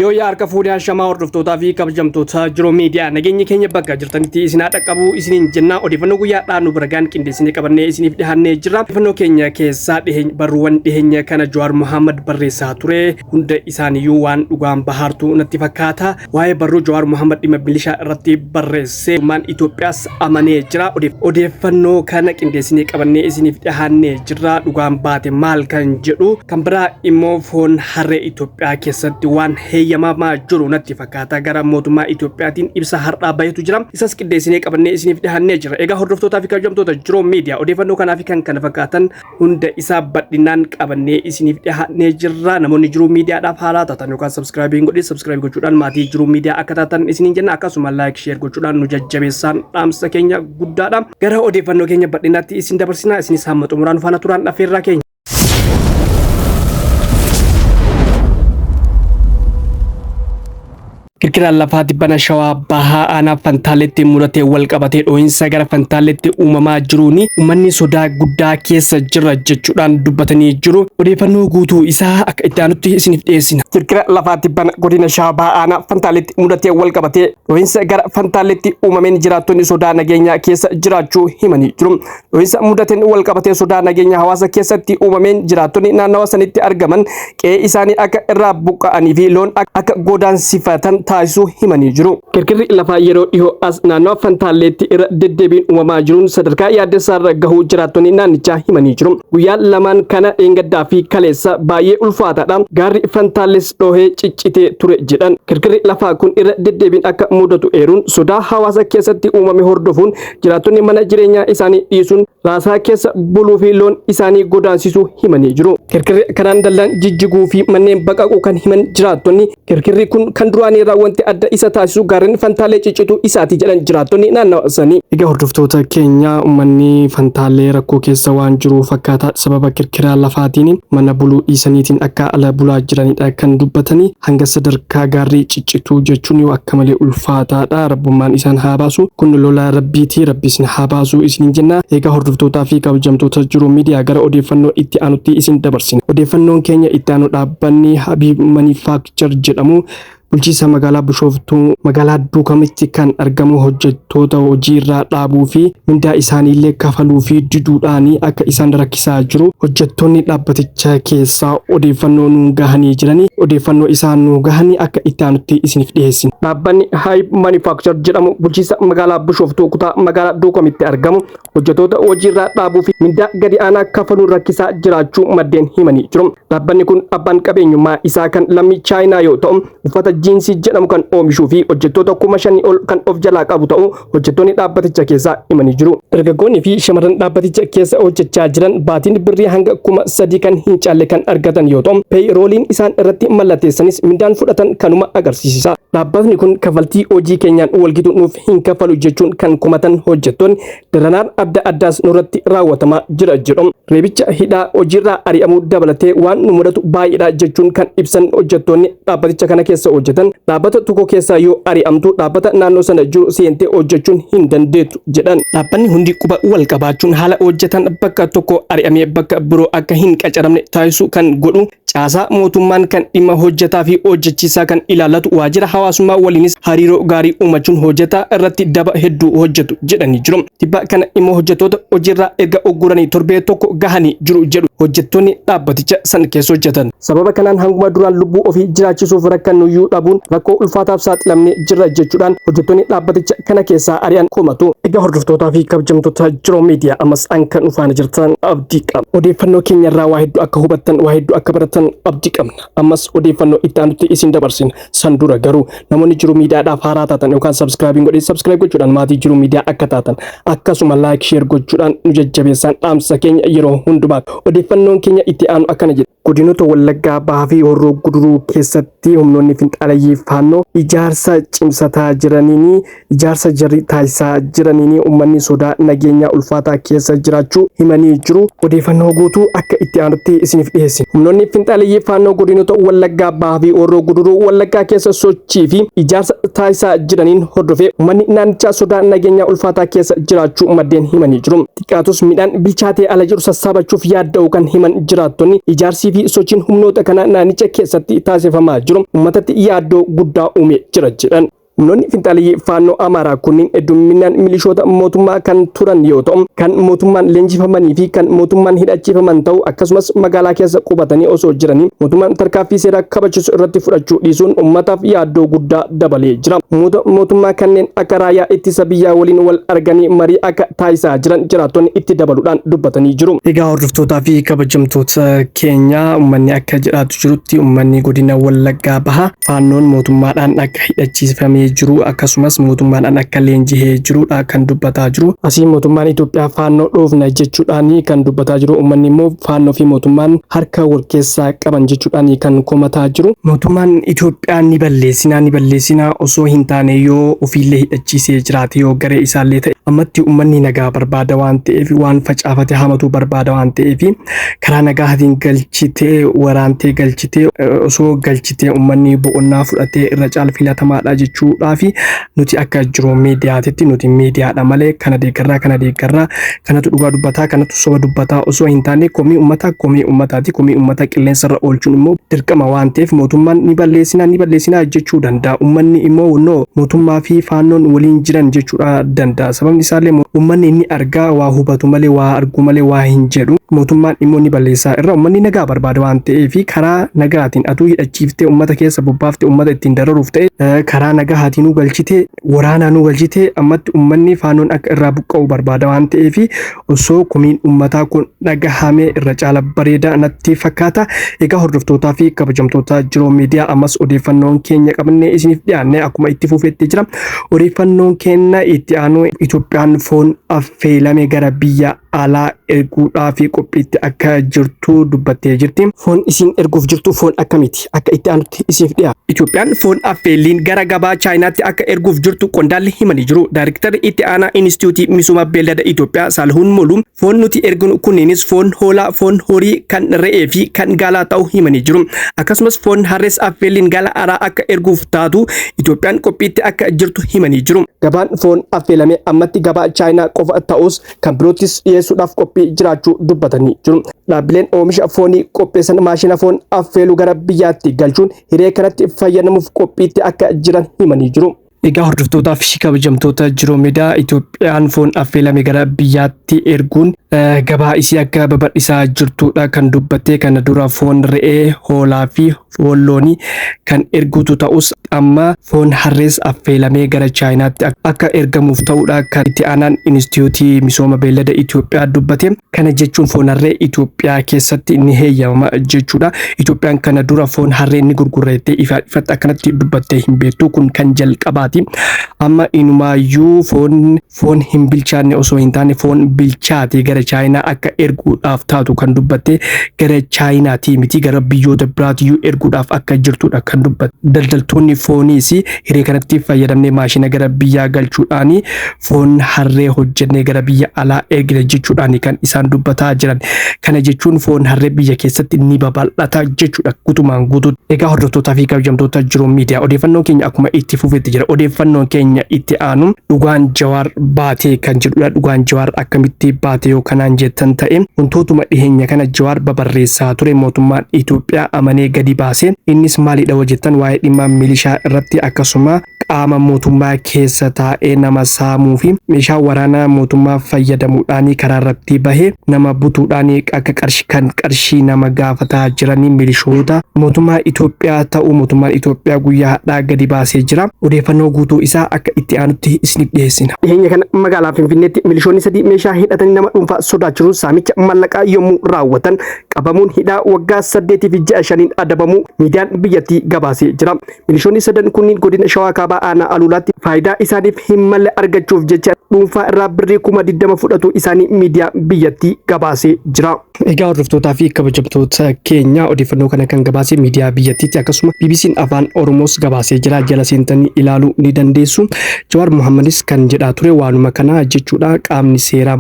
Yoo yaarka fuudhaa shamaa hordoftoota fi kabajamtoota jiruu miidiyaa nageenya keenya bakka jirtanitti isin haadha qabu isiniin jenna odeeffannoo guyyaadhaa nu biragaan qindeessinee qabannee isiniif dhiyaannee jirra. Odeeffannoo keenya keessaa barruuwwan dhiheenya kana Jawaar Mohaammed barreessaa ture hunda isaaniiyyuu waan dhugaan bahaartu natti fakkaata. Waa'ee barruu Jawaar Mohaammed dhimma milishaa irratti barreessee mootummaan Itoophiyaas amanee jira. Odeeffannoo kana qindeessinee qabannee isiniif dhiyaannee jirra. Dhugaan baate maal kan jedhu kan biraa immoo foon harree Itoophiyaa keessatti waan yamamaa jiru natti fakkaata gara mootummaa Itoophiyaatiin ibsa har'aa bahetu jira. Isas qindeessinee qabannee isiniif dhiyaannee jira. Egaa hordoftootaa fi kabajamtoota jiruu miidiyaa odeeffannoo kanaa fi kan kana fakkaatan hunda isaa bal'inaan qabannee isiniif dhiyaannee jirra. Namoonni jiruu miidiyaadhaaf haaraa taatan yookaan subscribe gochuudhaan maatii jiruu miidiyaa akka taatan isiniin jenna. Akkasuma like share gochuudhaan nu jajjabeessaan dhaamsa keenya guddaadha. Gara odeeffannoo keenya bal'inaatti isin dabarsina. Isinis hamma xumuraan faana turaan affeerraa keenya. Kirkiraan lafaa dibbana shawaa bahaa aanaa Fantaaleetti mudatee wal qabatee dhoohinsa gara Fantaaleetti uumamaa jiruuni uummanni sodaa guddaa keessa jira jechuudhaan dubbatanii jiru. Odeeffannoo guutuu isaa akka itti aanutti isiniif dhiyeessina. Kirkira lafaa dibbana godina shawaa bahaa aanaa Fantaaleetti mudatee wal qabatee dhoohinsa gara Fantaaleetti uumameen jiraattonni sodaa nageenyaa keessa jiraachuu himanii jiru. Dhoohinsa mudateen wal qabatee sodaa nageenyaa hawaasa keessatti uumameen jiraattonni naannawa sanitti argaman qe'ee isaanii akka irraa buqqa'anii fi loon akka godaansifatan taasisuu himanii jiru. Kirkirri lafaa yeroo dhiyoo as naannoo Fantaaleetti irra deddeebiin uumamaa jiruun sadarkaa yaaddessaarra gahuu jiraattonni naannichaa himanii jiru. Guyyaan lamaan kana dheengaddaa fi kaleessa baay'ee ulfaataadha. Gaarri Fantaalees dhoohee ciccitee ture jedhan. Kirkirri lafaa kun irra deddeebiin akka mudatu eeruun sodaa hawaasa keessatti uumame hordofuun jiraattonni mana jireenyaa isaanii dhiisuun raasaa keessa buluu fi loon isaanii godaansisuu himanii jiru. Kirkirri kanaan dallaan jijjiguu fi manneen baqaquu kan himan jiraattonni kirkirri kun kan duraanii wanti adda isa taasisu gaarreen Fantaalee ciccituu isaati jedhan jiraattonni naannawa sanii. Egaa hordoftoota keenya uummanni Fantaalee rakkoo keessa waan jiru fakkaata sababa kirkiraa lafaatiin mana buluu dhiisaniitiin akka ala bulaa jiranidha kan dubbatanii hanga sadarkaa gaarrii ciccituu jechuun yoo akka malee ulfaataadha. Rabbummaan isaan haa baasu kun lola rabbiiti rabbisni haa baasu isiniin jenna. Egaa hordoftootaa fi kabajamtoota jiruu miidiyaa gara odeeffannoo itti aanutti isin dabarsina. Odeeffannoon keenya itti aanu dhaabbanni Habiib Manufacture jedhamu bulchiinsa magaalaa Bishooftuu magaalaa Duukamitti kan argamu hojjettoota hojii irraa dhaabuu fi mindaa isaaniillee kafaluu fi diduudhaan akka isaan rakkisaa jiru hojjettoonni dhaabbatichaa keessaa odeeffannoo nu gahanii jiranii odeeffannoo isaan nu gahanii akka itti aanutti isiniif dhiyeessina. Dhaabbanni Habiib Manufacture jedhamu bulchiinsa magaalaa Bishooftuu kutaa magaalaa Duukamitti argamu hojjettoota hojii irraa dhaabuu fi mindaa gadi aanaa kafaluun rakkisaa jiraachuu maddeen himanii jiru. Dhaabbanni kun abbaan qabeenyummaa isaa kan lammii Chaayinaa yoo ta'u uffata jiinsii jedhamu kan oomishuu fi hojjettoota 5,000 ol kan of jalaa qabu ta'uu hojjettoonni dhaabbaticha keessaa himanii jiru. Dargaggoonni fi shamarran dhaabbaticha keessa hojjechaa jiran baatiin birrii hanga 3,000 kan hin caalle kan argatan yoo ta'u peerooliin isaan irratti mallatteessanis mindaan fudhatan kanuma agarsiisa. Dhaabbatni kun kafaltii hojii keenyaan walgitu nuuf hin kafalu jechuun kan komatan hojjettoonni daranaan adda addaas nurratti raawwatamaa jira jedhu. Reebicha hidhaa hojiirraa ari'amuu dabalatee waan nu mudatu baay'eedha jechuun kan ibsan hojjettoonni dhaabbaticha kana keessa hojjetan dhaabbata tokko keessaa yoo ari'amtu dhaabbata naannoo sana jiru seentee hojjechuun hin dandeettu jedhan. Dhaabbanni hundi quba wal qabaachuun haala hojjetan bakka tokko ari'amee bakka biroo akka hin qacaramne taasisuu kan godhu caasaa mootummaan kan dhimma hojjetaa fi hojjechiisaa kan ilaallatu waajjira hawaasummaa waliinis hariiroo gaarii uumachuun hojjetaa irratti daba hedduu hojjetu jedhanii jiru. Tibba kana immoo hojjettoota hojiirraa erga ogguranii torbee tokko gahanii jiru jedhu hojjettoonni dhaabbaticha san keessa hojjetan. Sababa kanaan hanguma duraan lubbuu ofii jiraachisuuf rakkannuyyuu dhabuun rakkoo ulfaataaf saaxilamnee jirra jechuudhaan hojjettoonni dhaabbaticha kana keessaa ari'an komatu. Egaa hordoftootaa fi kabajamtoota jiruu miidiyaa ammas kan dhufaan jirtan abdii qabna. Odeeffannoo keenyarraa waa hedduu akka hubattan waa hedduu akka baratan abdii qabna. Ammas odeeffannoo itti aanutti isin dabarsina. San dura garuu namoonni jiruu miidiyaadhaaf haaraa taatan yookaan subscribe gochuudhaan maatii jiruu miidiyaa akka taatan akkasuma like share gochuudhaan nu jajjabeessaan dhaamsa keenya yeroo hundumaa. Odeeffannoon keenya itti aanu akkana jedha. Godinoota Wallaggaa Bahaa fi Horroo Guduruu keessatti humnoonni finxaalayyii faannoo ijaarsa cimsataa jiraniin ijaarsa jarri taasisaa jiraniin uummanni sodaa nageenya ulfaataa keessa jiraachuu himanii jiru. Odeeffannoo guutuu akka itti aanutti isiniif dhiyeessina. Humnoonni finxaaliyyii faannoo godinoota Wallaggaa Bahaa fi Horroo Guduruu Wallaggaa keessa sochii fi ijaarsa taasisaa jiraniin hordofee uummanni naannichaa sodaa nageenya ulfaataa keessa jiraachuu maddeen himanii jiru. Xiqqaatus midhaan bilchaatee ala jiru sassaabachuuf yaadda'u kan himan jiraattonni ijaarsii fi sochiin humnoota kana naannicha keessatti taasifamaa jiru uummatatti yaaddoo guddaa uume jira jedhan. Humnoonni finxaaliyyii faannoo Amaaraa kunniin hedduminaan milishoota mootummaa kan turan yoo ta'u kan mootummaan leenjifamanii fi kan mootummaan hidhachiifaman ta'u akkasumas magaalaa keessa qubatanii osoo jiranii mootummaan tarkaanfii seeraa kabachiisu irratti fudhachuu dhiisuun uummataaf yaaddoo guddaa dabalee jira. Mootummaa kanneen akka raayyaa ittisa biyyaa waliin wal arganii marii akka taasisaa jiran jiraattonni itti dabaluudhaan dubbatanii jiru. Egaa hordoftootaa fi kabajamtoota keenya uummanni akka jedhaatu jirutti uummanni godina Wallaggaa Bahaa faannoon mootummaadhaan akka hidhachiifamee jiru akkasumas mootummaan akka leenjihee jirudha kan dubbataa jiru. Asii mootummaan Itoophiyaa faannoo dhoofna jechuudhaan kan dubbataa jiru. Uummanni immoo faannoo fi mootummaan harka wal keessaa qaban jechuudhaan kan komataa jiru. Mootummaan Itoophiyaa ni balleessinaa osoo hin taane yoo ofiillee hidhachiisee jiraate yoo garee isaallee ta'e ammatti uummanni nagaa barbaada waan ta'eef waan facaafate hamatu barbaada waan ta'eef karaa nagaatiin galchitee waraantee galchitee osoo galchitee uummanni boqonnaa fudhatee irra caala filatamaadha jechuudha. Fi nuti akka jiru miidiyaatti nuti miidiyaadha malee kana deeggarraa kanatu dhugaa dubbataa kanatu soba dubbataa osoo hin taane komii uummataati. Komii uummata qilleensarra oolchuun immoo dirqama waan ta'eef mootummaan ni balleessinaa jechuu danda'a. Uummanni immoo mootummaa fi faannoon waliin jiran jechuudha danda'a. Sababni isaallee uummanni inni argaa waa hubatu malee waa argu malee waa hin jedhu. Mootummaan immoo ni balleessaa irra uummanni nagaa barbaada waan ta'eef karaa nagaatiin atuu hidhachiiftee uummata keessa bobbaaftee uummata ittiin dararuuf ta'e karaa nagaatiin nu galchitee waraanaa nu galchitee ammatti uummanni faannoon akka irraa buqqa'u barbaada waan ta'eef osoo komiin uummataa kun dhagahamee irra caala bareedaa natti fakkaata. Egaa hordoftootaa fi kabajamtoota Jiroo Miidiyaa ammas odeeffannoon keenya qabannee isiniif dhiyaanne akkuma itti fufeetti jira. Odeeffannoon keenya itti aanu Itoophiyaan foon affeelame gara biyya alaa erguudhaaf qophiitti akka jirtu dubbattee jirti. Foon isin erguuf jirtu foon akkamiiti? Akka itti aanutti isiniif dhiyaata. Itoophiyaan foon affeeliin gara gabaa Chaayinaatti akka erguuf jirtu qondaalli himanii jiru. Daayirektarri itti aanaa Inistituutii Misooma Beellada Itoophiyaa Saalhuun Muluu foon nuti erginu kunneenis foon hoolaa, foon horii, kan re'ee fi kan gaalaa ta'uu himanii jiru. Akkasumas foon harrees affeeliin gaala araa akka erguuf taatu Itoophiyaan qophiitti akka jirtu himanii jiru. Gabaan foon affeelame ammatti gabaa Chaayinaa qofa ta'us kan biroottis dhiyeessuudhaaf qophii jiraachuu dubbatanii jiru. Dhaabbileen oomisha foonii qopheessan maashina foon affeeluu gara biyyaatti galchuun hiree kanatti fayyadamuuf qophiitti akka jiran himanii jiru. Egaa hordoftootaa fi kabajamtoota Jiroo Miidiyaa Itoophiyaan foon affeelame gara biyyaatti erguun gabaa isii akka babal'isaa jirtudha kan dubbatte. Kana dura foon re'ee, hoolaa fi foon loonii kan ergutu ta'us amma foon harrees affeelamee gara Chaayinaatti akka ergamuuf ta'udha kan itti aanaan Inistituutii Misooma Beellada Itoophiyaa dubbate. Kana jechuun foon harree Itoophiyaa keessatti ni heeyyama jechuudha. Itoophiyaan kana dura foon harree ni gurgurreettee ifatti akkanatti dubbattee hin beektu. Kun kan jalqabaati. Amma inumaayyuu foon hin bilchaanne osoo hin taane foon bilchaate gara Chaayinaa akka erguudhaaf taatu kan dubbatte. Gara Chaayinaatti miti gara biyyoota biraatiyyuu erguudhaaf akka jirtudha kan dubbatte. Daldaltoonni fooniis hiree kanatti fayyadamnee maashina gara biyyaa galchuudhaan foon harree hojjennee gara biyya alaa ergina jechuudhaan kan isaan dubbataa jiran. Kana jechuun foon harree biyya keessatti ni babal'ata jechuudha guutumaan guutuutti. Egaa hordoftootaa fi kabajamtoota Jiroo Miidiyaa odeeffannoon keenya akkuma itti fufeetti jira. Odeeffannoon keenya itti aanu dhugaan Jawaar baatee kan jedhudha. Dhugaan Jawaar akkamitti baate yoo kanaan jettan ta'e wantootuma dhiheenya kana Jawaar babarreessaa ture mootummaan Itoophiyaa amanee gadi baase. Innis maalidha yoo jettan waa'ee dhimma milishaa irratti akkasuma qaama mootummaa keessa taa'ee nama saamuu fi meeshaa waraanaa mootummaa fayyadamuudhaan karaa irratti bahee nama butuudhaan akka qarshii nama gaafataa jiranii milishoota mootummaa Itoophiyaa ta'uu mootummaan Itoophiyaa guyyaa hadhaa gadi baasee jira. Odeeffannoo guutuu isaa akka itti aanutti isiniif dhiyeessina. Dhiheenya kana magaalaa Finfinneetti milishoonni 3 meeshaa hidhatanii nama dhuunfaa sodaachisuun saamicha mallaqaa yommuu raawwatan qabamuun hidhaa waggaa 8 fi 6 adabamu miidiyaan biyyattii gabaasee jira. Milishoonni 3 kunniin godina Shawaa Kaabaa ana alulaatti faayidaa isaaniif hin malle argachuuf jecha dhuunfaa irraa birrii 20,000 fudhatu isaanii miidiyaa biyyattii gabaasee jira. Egaa hordoftootaa fi kabajamtoota keenya odeeffannoo kana kan gabaasee miidiyaa biyyattiitti akkasuma BBC'n afaan Oromoos gabaasee jira. Jala seentanii ilaaluu ni dandeessu. Jawaar Mohammadis kan jedhaa ture waanuma kana jechuudha. Qaamni seera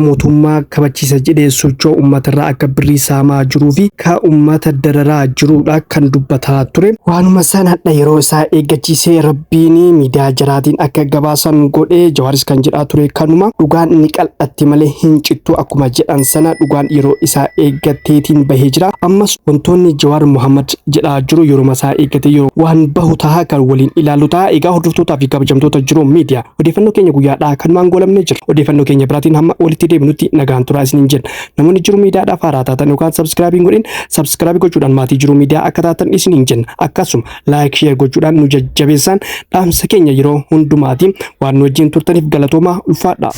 mootummaa kabachiisa jedhee socho'u uummatarraa akka birrii saamaa jiruu fi ka uummata dararaa jiruudha kan dubbataa ture. Waanuma sanadha yeroo isaa eeggachiisee rabbiin miidiyaa jaraatiin akka gabaasan godhee Jawaaris kan jedhaa ture kanuma dhugaan ni qal'atti malee hin cittu akkuma jedhan sana dhugaan yeroo isaa eeggateetiin bahee jira. Ammas wantoonni Jawaar Mohammad jedhaa jiru yeroo isaa eeggatee yeroo waan bahu ta'a kan waliin ilaalu ta'a. Egaa hordoftootaa fi kabajamtoota jiru miidiyaa odeeffannoo keenya guyyaadhaa kan waan golamne jira. Odeeffannoo keenya biraatiin hamma walitti deebinutti nagaan turaa isiniin jenna. Namoonni jiru miidiyaadhaaf haaraa taatan yookaan sabskiraabii godhin sabskiraabii gochuudhaan maatii jiru miidiyaa akka taatan isiniin jenna. Akkasuma laayik sheer gochuudhaan nu jajjabeessan dhaamsa keenya yeroo hundumaatiin waan nu wajjin turtaniif galatoomaa ulfaadha.